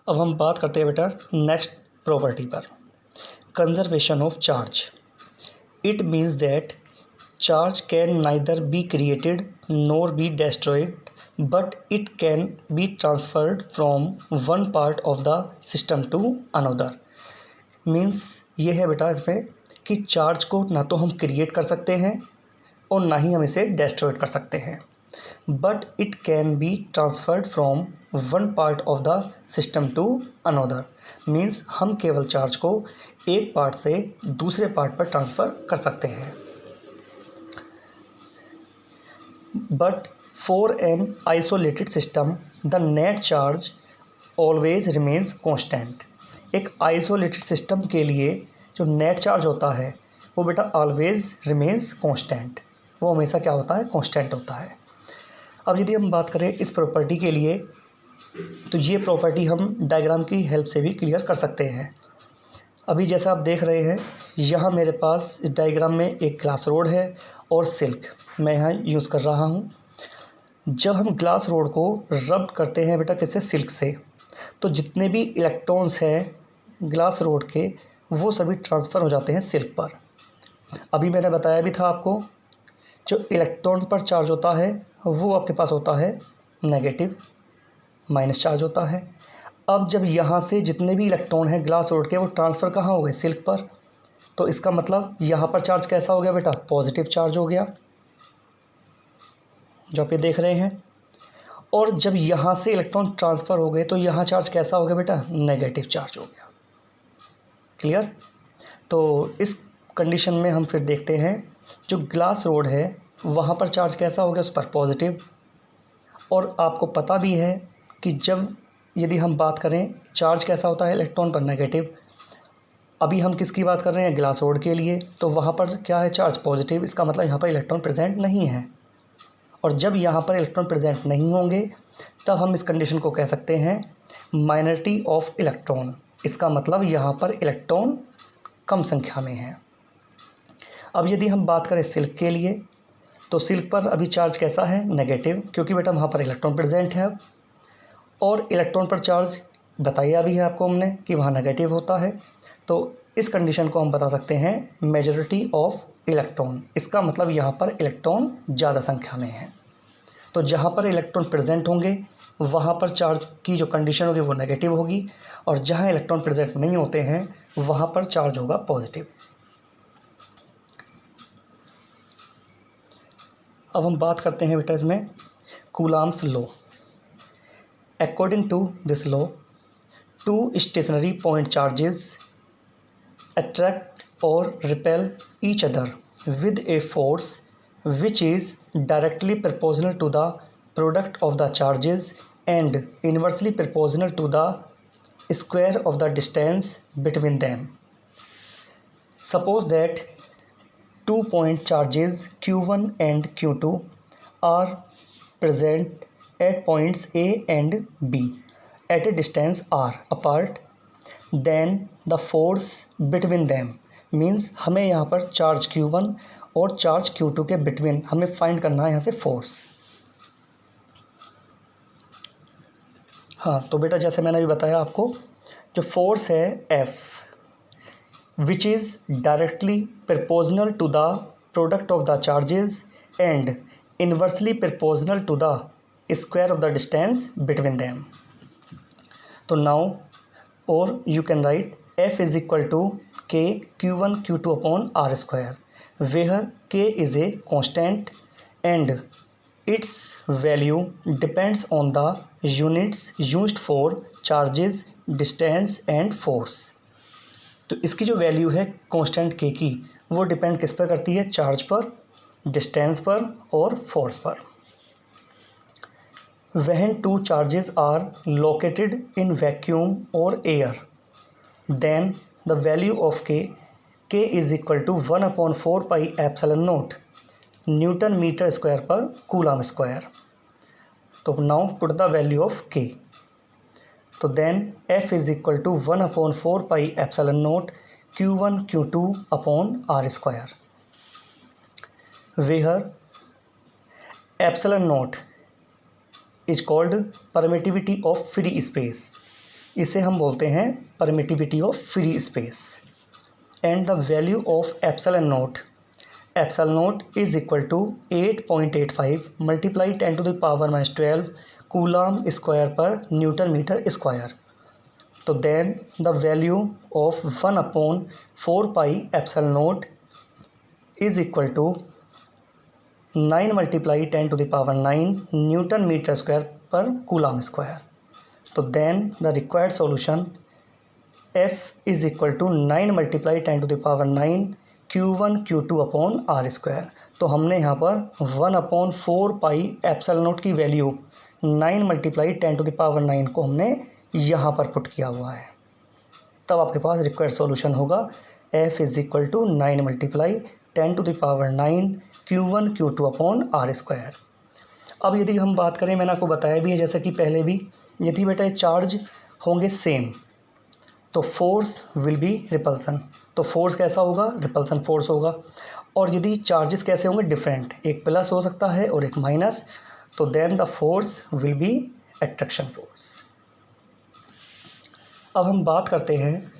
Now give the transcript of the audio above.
अब हम बात करते हैं बेटा नेक्स्ट प्रॉपर्टी पर, conservation of charge. It means that charge can neither be created nor be destroyed, but it can be transferred from one part of the system to another. Means ये है बेटा इसमें कि चार्ज को ना तो हम क्रिएट कर सकते हैं और ना ही हम इसे डिस्ट्रॉय कर सकते हैं, but it can be transferred from one part of the system to another. Means हम केवल चार्ज को एक पार्ट से दूसरे पार्ट पर ट्रांसफ़र कर सकते हैं। But for an isolated system the net charge always remains constant. एक आइसोलेटेड सिस्टम के लिए जो नेट चार्ज होता है वो बेटा ऑलवेज रिमेन्स कॉन्स्टेंट, वो हमेशा क्या होता है, कॉन्स्टेंट होता है। अब यदि हम बात करें इस प्रॉपर्टी के लिए, तो ये प्रॉपर्टी हम डायग्राम की हेल्प से भी क्लियर कर सकते हैं। अभी जैसा आप देख रहे हैं, यहाँ मेरे पास इस डायग्राम में एक ग्लास रोड है और सिल्क मैं यहाँ यूज़ कर रहा हूँ। जब हम ग्लास रोड को रब करते हैं बेटा किससे, सिल्क से, तो जितने भी इलेक्ट्रॉन्स हैं ग्लास रोड के वो सभी ट्रांसफ़र हो जाते हैं सिल्क पर। अभी मैंने बताया भी था आपको, जो इलेक्ट्रॉन पर चार्ज होता है वो आपके पास होता है नेगेटिव, माइनस चार्ज होता है। अब जब यहाँ से जितने भी इलेक्ट्रॉन हैं ग्लास रोड के वो ट्रांसफ़र कहाँ हो गए, सिल्क पर, तो इसका मतलब यहाँ पर चार्ज कैसा हो गया बेटा, पॉजिटिव चार्ज हो गया जो आप ये देख रहे हैं। और जब यहाँ से इलेक्ट्रॉन ट्रांसफ़र हो गए तो यहाँ चार्ज कैसा हो गया बेटा, नेगेटिव चार्ज हो गया। क्लियर। तो इस कंडीशन में हम फिर देखते हैं जो ग्लास रोड है वहाँ पर चार्ज कैसा हो गया, उस पर पॉजिटिव। और आपको पता भी है कि जब यदि हम बात करें चार्ज कैसा होता है इलेक्ट्रॉन पर, नेगेटिव। अभी हम किसकी बात कर रहे हैं, ग्लास रोड के लिए, तो वहाँ पर क्या है, चार्ज पॉजिटिव। इसका मतलब यहाँ पर इलेक्ट्रॉन प्रेजेंट नहीं है। और जब यहाँ पर इलेक्ट्रॉन प्रेजेंट नहीं होंगे तब हम इस कंडीशन को कह सकते हैं माइनॉरिटी ऑफ इलेक्ट्रॉन। इसका मतलब यहाँ पर इलेक्ट्रॉन कम संख्या में है। अब यदि हम बात करें सिल्क के लिए, तो सिल्क पर अभी चार्ज कैसा है, नेगेटिव, क्योंकि बेटा वहाँ पर इलेक्ट्रॉन प्रेजेंट है। और इलेक्ट्रॉन पर चार्ज बताया भी है आपको हमने कि वहाँ नेगेटिव होता है। तो इस कंडीशन को हम बता सकते हैं मेजॉरिटी ऑफ इलेक्ट्रॉन। इसका मतलब यहाँ पर इलेक्ट्रॉन ज़्यादा संख्या में है। तो जहाँ पर इलेक्ट्रॉन प्रेजेंट होंगे वहाँ पर चार्ज की जो कंडीशन होगी वो नेगेटिव होगी, और जहाँ इलेक्ट्रॉन प्रेजेंट नहीं होते हैं वहाँ पर चार्ज होगा पॉजिटिव। अब हम बात करते हैं बेटा इसमें Coulomb's law. According to this law, two stationary point charges attract or repel each other with a force which is directly proportional to the product of the charges and inversely proportional to the square of the distance between them. Suppose that 2 point charges Q1 and Q2 are present at points A and B at a distance r apart, then the force between them means हमें यहाँ पर charge Q1 और charge Q2 के between हमें find करना है यहाँ से फोर्स। हाँ, तो बेटा जैसे मैंने अभी बताया आपको, जो फोर्स है F which is directly proportional to the product of the charges and inversely proportional to the square of the distance between them. तो now or you can write F is equal to K Q1 Q2 upon R square, where K is a constant and its value depends on the units used for charges, distance and force। तो इसकी जो value है constant K की वो depend किस पर करती है, चार्ज पर, डिस्टेंस पर और फोर्स पर। When two charges are located in vacuum or air, then the value of K is equal to 1/4 pi epsilon naught Newton meter square per Coulomb square। तो now put the value of K। तो then F is equal to 1/4 pi epsilon naught Q1 Q2 upon R square, where epsilon naught is called permittivity of free space इसे हम बोलते हैं permittivity of free space. And the value of epsilon naught is equal to 8.85 multiply 10⁻⁻12 coulomb square per newton metre square. तो then the value of 1/4 pi epsilon naught is equal to 9 multiply 10⁻9 newton metre square per coulomb square. तो then the required solution F is equal to 9 multiply 10⁻9 Q1 Q2 upon R square. तो हमने यहाँ पर 1/4 pi epsilon note की value 9 multiply 10⁻9 को हमने यहाँ पर पुट किया हुआ है। तब आपके पास रिक्वायर्ड सॉल्यूशन होगा F is equal to 9 multiply 10⁻9 Q1 Q2 upon R square. अब यदि हम बात करें, मैंने आपको बताया भी है जैसे कि पहले भी, यदि बेटा चार्ज होंगे सेम तो फोर्स विल बी रिपल्सन। तो फोर्स कैसा होगा? रिपल्सन फोर्स होगा। और यदि चार्जेस कैसे होंगे? डिफरेंट, एक प्लस हो सकता है और एक माइनस, तो then the force will be attraction force. अब हम बात करते हैं